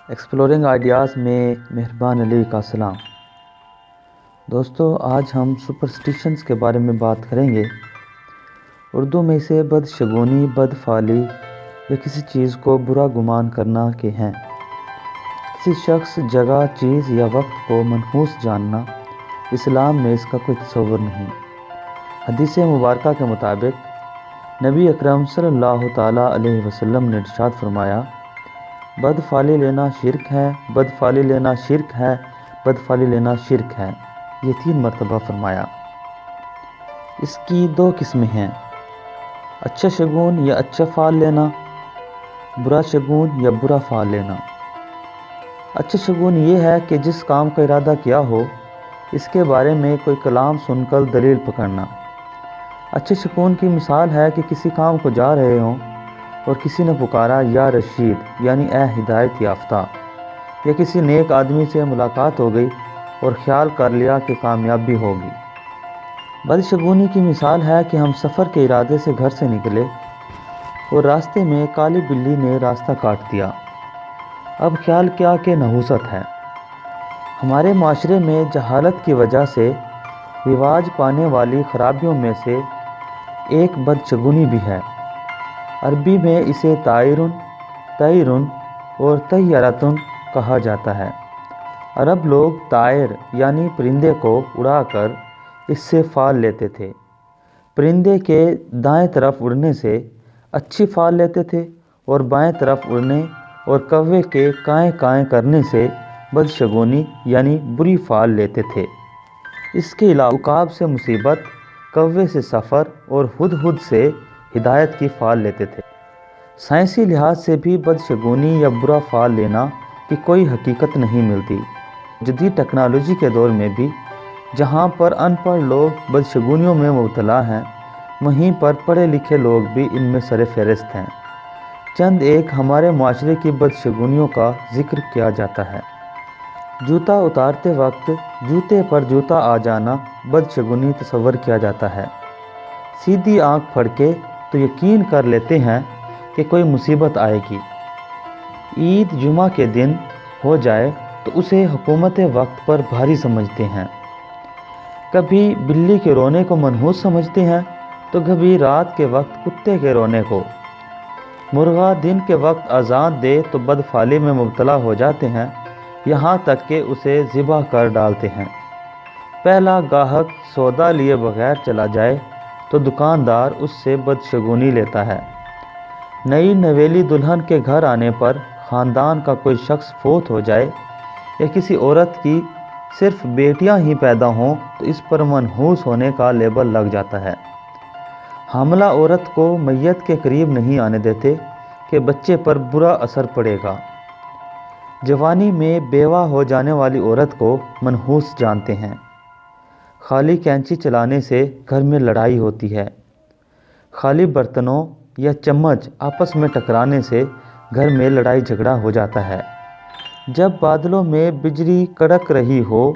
Exploring ideas میں مہربان علی کا سلام۔ دوستو، آج ہم سپرسٹیشنز کے بارے میں بات کریں گے۔ اردو میں اسے بدشگونی، بدفعلی یا کسی چیز کو برا گمان کرنا کے ہیں۔ کسی شخص، جگہ، چیز یا وقت کو منحوس جاننا، اسلام میں اس کا کوئی تصور نہیں۔ حدیث مبارکہ کے مطابق نبی اکرم صلی اللہ تعالیٰ علیہ وسلم نے ارشاد فرمایا، بدفعلی لینا شرک ہے، بدفعلی لینا شرک ہے، بدفعلی لینا شرک ہے۔ یہ 3 مرتبہ فرمایا۔ اس کی 2 قسمیں ہیں، اچھا شگون یا اچھا فعل لینا، برا شگون یا برا فعل لینا۔ اچھا شگون یہ ہے کہ جس کام کا ارادہ کیا ہو اس کے بارے میں کوئی کلام سن کر دلیل پکڑنا۔ اچھے شگون کی مثال ہے کہ کسی کام کو جا رہے ہوں اور کسی نے پکارا، یا رشید یعنی اے ہدایت یافتہ، یا کسی نیک آدمی سے ملاقات ہو گئی اور خیال کر لیا کہ کامیابی ہوگی۔ بدشگونی کی مثال ہے کہ ہم سفر کے ارادے سے گھر سے نکلے اور راستے میں کالی بلی نے راستہ کاٹ دیا۔ اب خیال کیا کہ نحوست ہے۔ ہمارے معاشرے میں جہالت کی وجہ سے رواج پانے والی خرابیوں میں سے ایک بدشگونی بھی ہے۔ عربی میں اسے طائرن اور طیرتن کہا جاتا ہے۔ عرب لوگ طائر یعنی پرندے کو اڑا کر اس سے فال لیتے تھے۔ پرندے کے دائیں طرف اڑنے سے اچھی فال لیتے تھے اور بائیں طرف اڑنے اور کوے کے کائیں کائیں کرنے سے بدشگونی یعنی بری فال لیتے تھے۔ اس کے علاوہ عقاب سے مصیبت، کوے سے سفر اور ہدہد سے ہدایت کی فال لیتے تھے۔ سائنسی لحاظ سے بھی بدشگونی یا برا فال لینا کی کوئی حقیقت نہیں ملتی۔ جدید ٹیکنالوجی کے دور میں بھی جہاں پر ان پڑھ لوگ بدشگونیوں میں مبتلا ہیں، وہیں پر پڑھے لکھے لوگ بھی ان میں سر فہرست ہیں۔ چند ایک ہمارے معاشرے کی بدشگونیوں کا ذکر کیا جاتا ہے۔ جوتا اتارتے وقت جوتے پر جوتا آ جانا بدشگونی تصور کیا جاتا ہے۔ سیدھی آنکھ پھڑ کے تو یقین کر لیتے ہیں کہ کوئی مصیبت آئے گی۔ عید جمعہ کے دن ہو جائے تو اسے حکومت وقت پر بھاری سمجھتے ہیں۔ کبھی بلی کے رونے کو منحوس سمجھتے ہیں تو کبھی رات کے وقت کتے کے رونے کو۔ مرغا دن کے وقت اذان دے تو بدفعلی میں مبتلا ہو جاتے ہیں، یہاں تک کہ اسے ذبح کر ڈالتے ہیں۔ پہلا گاہک سودا لیے بغیر چلا جائے تو دکاندار اس سے بدشگونی لیتا ہے۔ نئی نویلی دلہن کے گھر آنے پر خاندان کا کوئی شخص فوت ہو جائے یا کسی عورت کی صرف بیٹیاں ہی پیدا ہوں تو اس پر منحوس ہونے کا لیبل لگ جاتا ہے۔ حاملہ عورت کو میت کے قریب نہیں آنے دیتے کہ بچے پر برا اثر پڑے گا۔ جوانی میں بیوہ ہو جانے والی عورت کو منحوس جانتے ہیں۔ خالی کینچی چلانے سے گھر میں لڑائی ہوتی ہے۔ خالی برتنوں یا چمچ آپس میں ٹکرانے سے گھر میں لڑائی جھگڑا ہو جاتا ہے۔ جب بادلوں میں بجلی کڑک رہی ہو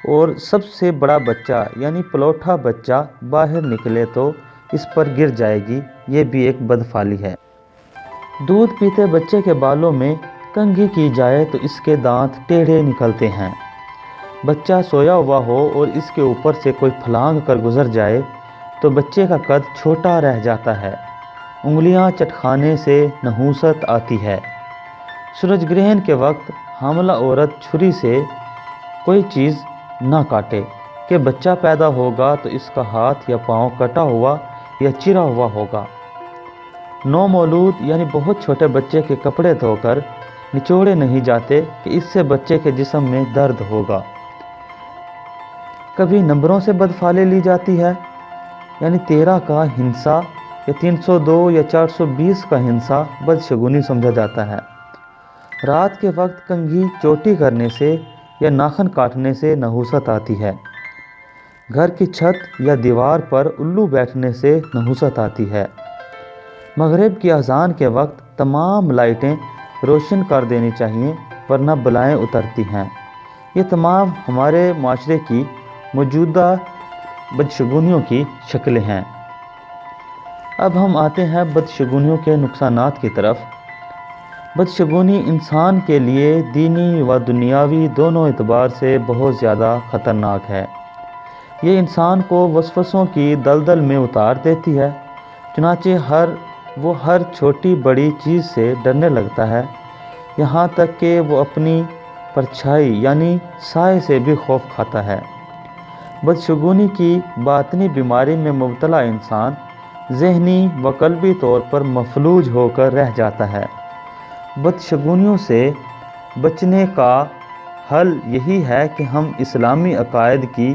اور سب سے بڑا بچہ یعنی پلوٹھا بچہ باہر نکلے تو اس پر گر جائے گی، یہ بھی ایک بدفعلی ہے۔ دودھ پیتے بچے کے بالوں میں کنگھی کی جائے تو اس کے دانت ٹیڑھے نکلتے ہیں۔ بچہ سویا ہوا ہو اور اس کے اوپر سے کوئی پھلانگ کر گزر جائے تو بچے کا قد چھوٹا رہ جاتا ہے۔ انگلیاں چٹکانے سے نحوست آتی ہے۔ سورج گرہن کے وقت حاملہ عورت چھری سے کوئی چیز نہ کاٹے کہ بچہ پیدا ہوگا تو اس کا ہاتھ یا پاؤں کٹا ہوا یا چرا ہوا ہوگا۔ نومولود یعنی بہت چھوٹے بچے کے کپڑے دھو کر نچوڑے نہیں جاتے کہ اس سے بچے کے جسم میں درد ہوگا۔ کبھی نمبروں سے بدفعلی لی جاتی ہے، یعنی 13 کا ہندسہ یا 302 یا 420 کا ہندسہ بدشگونی سمجھا جاتا ہے۔ رات کے وقت کنگھی چوٹی کرنے سے یا ناخن کاٹنے سے نحوست آتی ہے۔ گھر کی چھت یا دیوار پر الو بیٹھنے سے نحوست آتی ہے۔ مغرب کی اذان کے وقت تمام لائٹیں روشن کر دینی چاہیے ورنہ بلائیں اترتی ہیں۔ یہ تمام ہمارے معاشرے کی موجودہ بدشگونیوں کی شکلیں ہیں۔ اب ہم آتے ہیں بدشگونیوں کے نقصانات کی طرف۔ بدشگونی انسان کے لیے دینی و دنیاوی دونوں اعتبار سے بہت زیادہ خطرناک ہے۔ یہ انسان کو وسوسوں کی دلدل میں اتار دیتی ہے، چنانچہ وہ ہر چھوٹی بڑی چیز سے ڈرنے لگتا ہے، یہاں تک کہ وہ اپنی پرچھائی یعنی سائے سے بھی خوف کھاتا ہے۔ بدشگونی کی باطنی بیماری میں مبتلا انسان ذہنی و قلبی طور پر مفلوج ہو کر رہ جاتا ہے۔ بدشگونیوں سے بچنے کا حل یہی ہے کہ ہم اسلامی عقائد کی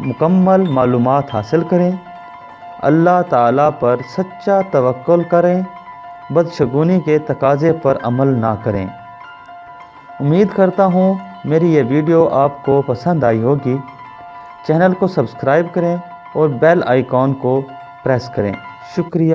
مکمل معلومات حاصل کریں، اللہ تعالیٰ پر سچا توکل کریں، بدشگونی کے تقاضے پر عمل نہ کریں۔ امید کرتا ہوں میری یہ ویڈیو آپ کو پسند آئی ہوگی۔ چینل کو سبسکرائب کریں اور بیل آئیکن کو پریس کریں۔ شکریہ۔